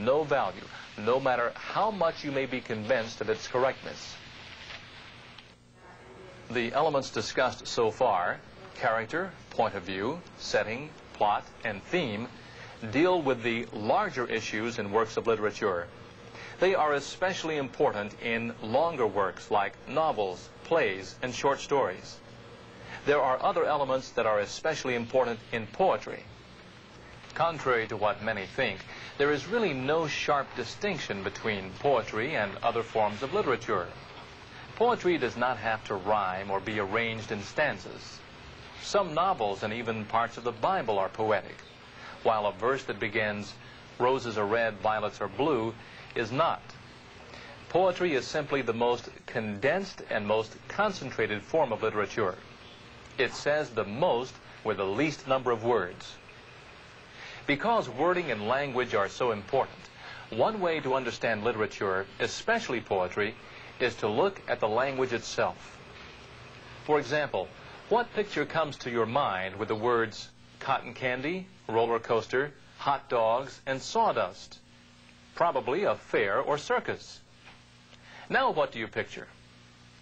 no value, no matter how much you may be convinced of its correctness. The elements discussed so far, character, point of view, setting, plot, and theme, deal with the larger issues in works of literature. They are especially important in longer works like novels, plays, and short stories. There are other elements that are especially important in poetry. Contrary to what many think, there is really no sharp distinction between poetry and other forms of literature. Poetry does not have to rhyme or be arranged in stanzas. Some novels and even parts of the Bible are poetic, while a verse that begins, "Roses are red, violets are blue," is not. Poetry is simply the most condensed and most concentrated form of literature. It says the most with the least number of words. Because wording and language are so important, one way to understand literature, especially poetry, is to look at the language itself. For example, what picture comes to your mind with the words cotton candy, roller coaster, hot dogs, and sawdust? Probably a fair or circus. Now what do you picture?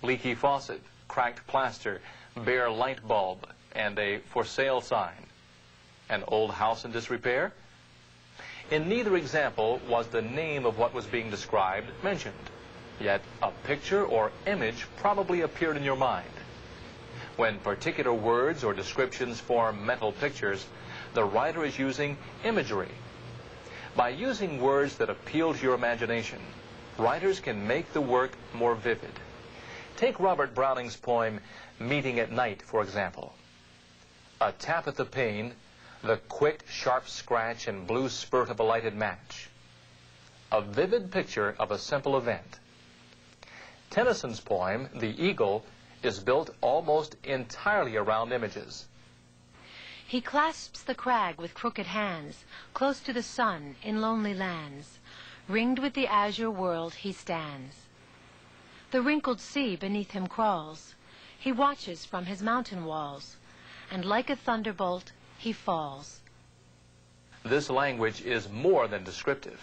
Leaky faucet, cracked plaster, bare light bulb, and a for sale sign. An old house in disrepair? In neither example was the name of what was being described mentioned. Yet a picture or image probably appeared in your mind. When particular words or descriptions form mental pictures, the writer is using imagery. By using words that appeal to your imagination, writers can make the work more vivid. Take Robert Browning's poem, Meeting at Night, for example. A tap at the pane, the quick, sharp scratch and blue spurt of a lighted match. A vivid picture of a simple event. Tennyson's poem, The Eagle, is built almost entirely around images. He clasps the crag with crooked hands, close to the sun in lonely lands. Ringed with the azure world he stands. The wrinkled sea beneath him crawls. He watches from his mountain walls, and like a thunderbolt he falls. This language is more than descriptive.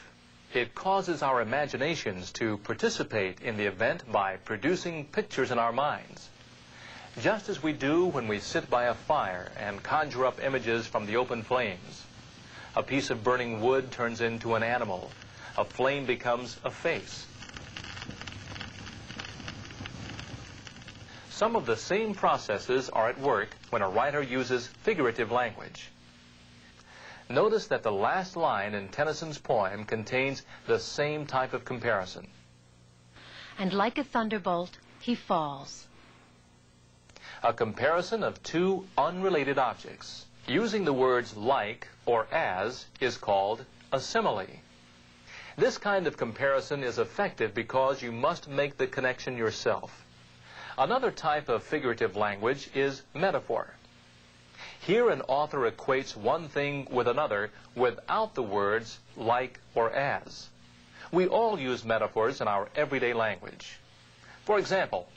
It causes our imaginations to participate in the event by producing pictures in our minds. Just as we do when we sit by a fire and conjure up images from the open flames. A piece of burning wood turns into an animal. A flame becomes a face. Some of the same processes are at work when a writer uses figurative language. Notice that the last line in Tennyson's poem contains the same type of comparison. And like a thunderbolt, he falls. A comparison of two unrelated objects. Using the words like or as is called a simile. This kind of comparison is effective because you must make the connection yourself. Another type of figurative language is metaphor. Here an author equates one thing with another without the words like or as. We all use metaphors in our everyday language. For example,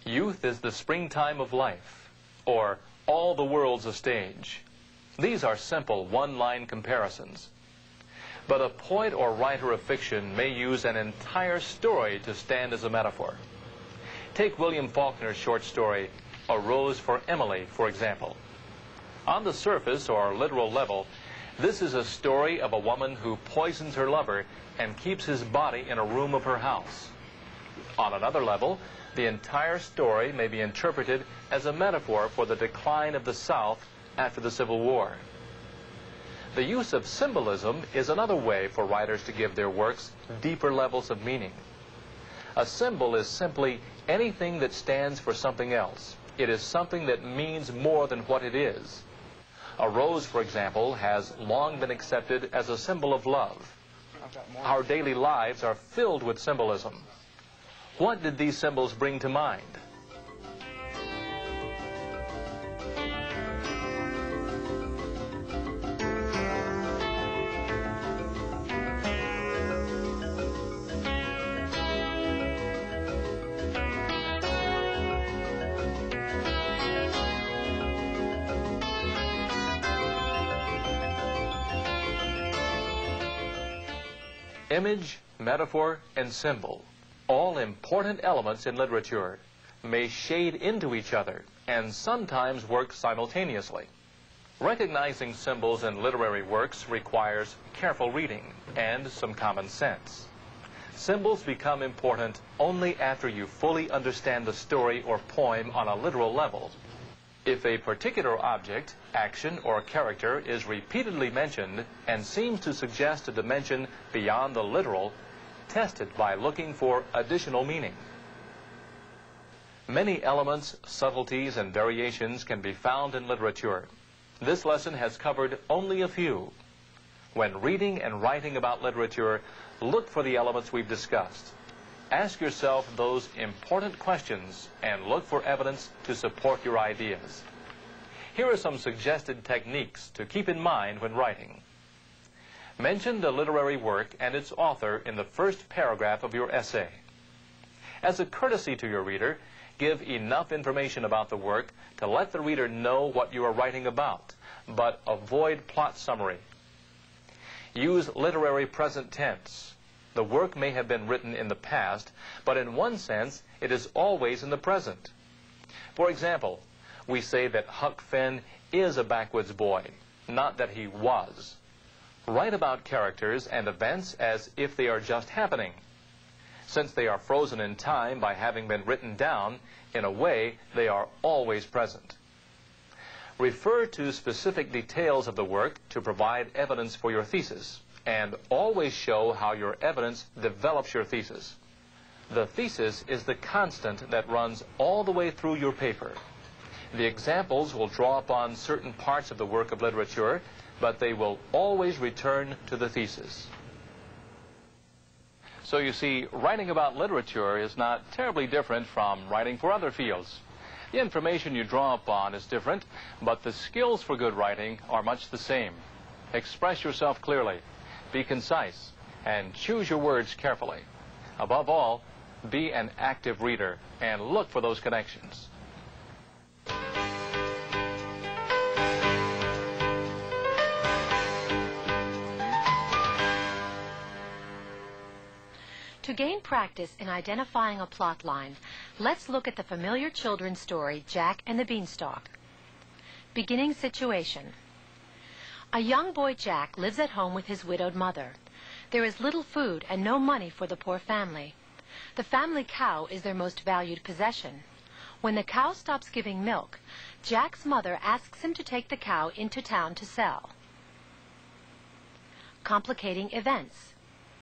youth is the springtime of life, or all the world's a stage. These are simple one-line comparisons. But a poet or writer of fiction may use an entire story to stand as a metaphor. Take William Faulkner's short story, A Rose for Emily, for example. On the surface, or literal level, this is a story of a woman who poisons her lover and keeps his body in a room of her house. On another level, the entire story may be interpreted as a metaphor for the decline of the South after the Civil War. The use of symbolism is another way for writers to give their works deeper levels of meaning. A symbol is simply anything that stands for something else. It is something that means more than what it is. A rose, for example, has long been accepted as a symbol of love. Our daily lives are filled with symbolism. What did these symbols bring to mind? Image, metaphor, and symbol, all important elements in literature, may shade into each other and sometimes work simultaneously. Recognizing symbols in literary works requires careful reading and some common sense. Symbols become important only after you fully understand the story or poem on a literal level. If a particular object, action, or character is repeatedly mentioned and seems to suggest a dimension beyond the literal, test it by looking for additional meaning. Many elements, subtleties, and variations can be found in literature. This lesson has covered only a few. When reading and writing about literature, look for the elements we've discussed. Ask yourself those important questions and look for evidence to support your ideas. Here are some suggested techniques to keep in mind when writing. Mention the literary work and its author in the first paragraph of your essay. As a courtesy to your reader, give enough information about the work to let the reader know what you are writing about, but avoid plot summary. Use literary present tense. The work may have been written in the past, but in one sense, it is always in the present. For example, we say that Huck Finn is a backwoods boy, not that he was. Write about characters and events as if they are just happening. Since they are frozen in time by having been written down, in a way, they are always present. Refer to specific details of the work to provide evidence for your thesis, and always show how your evidence develops your thesis. The thesis is the constant that runs all the way through your paper. The examples will draw upon certain parts of the work of literature, but they will always return to the thesis. So you see, writing about literature is not terribly different from writing for other fields. The information you draw upon is different, but the skills for good writing are much the same. Express yourself clearly, be concise, and choose your words carefully. Above all, be an active reader and look for those connections. To gain practice in identifying a plot line, let's look at the familiar children's story, Jack and the Beanstalk. Beginning situation. A young boy, Jack, lives at home with his widowed mother. There is little food and no money for the poor family. The family cow is their most valued possession. When the cow stops giving milk, Jack's mother asks him to take the cow into town to sell. Complicating events.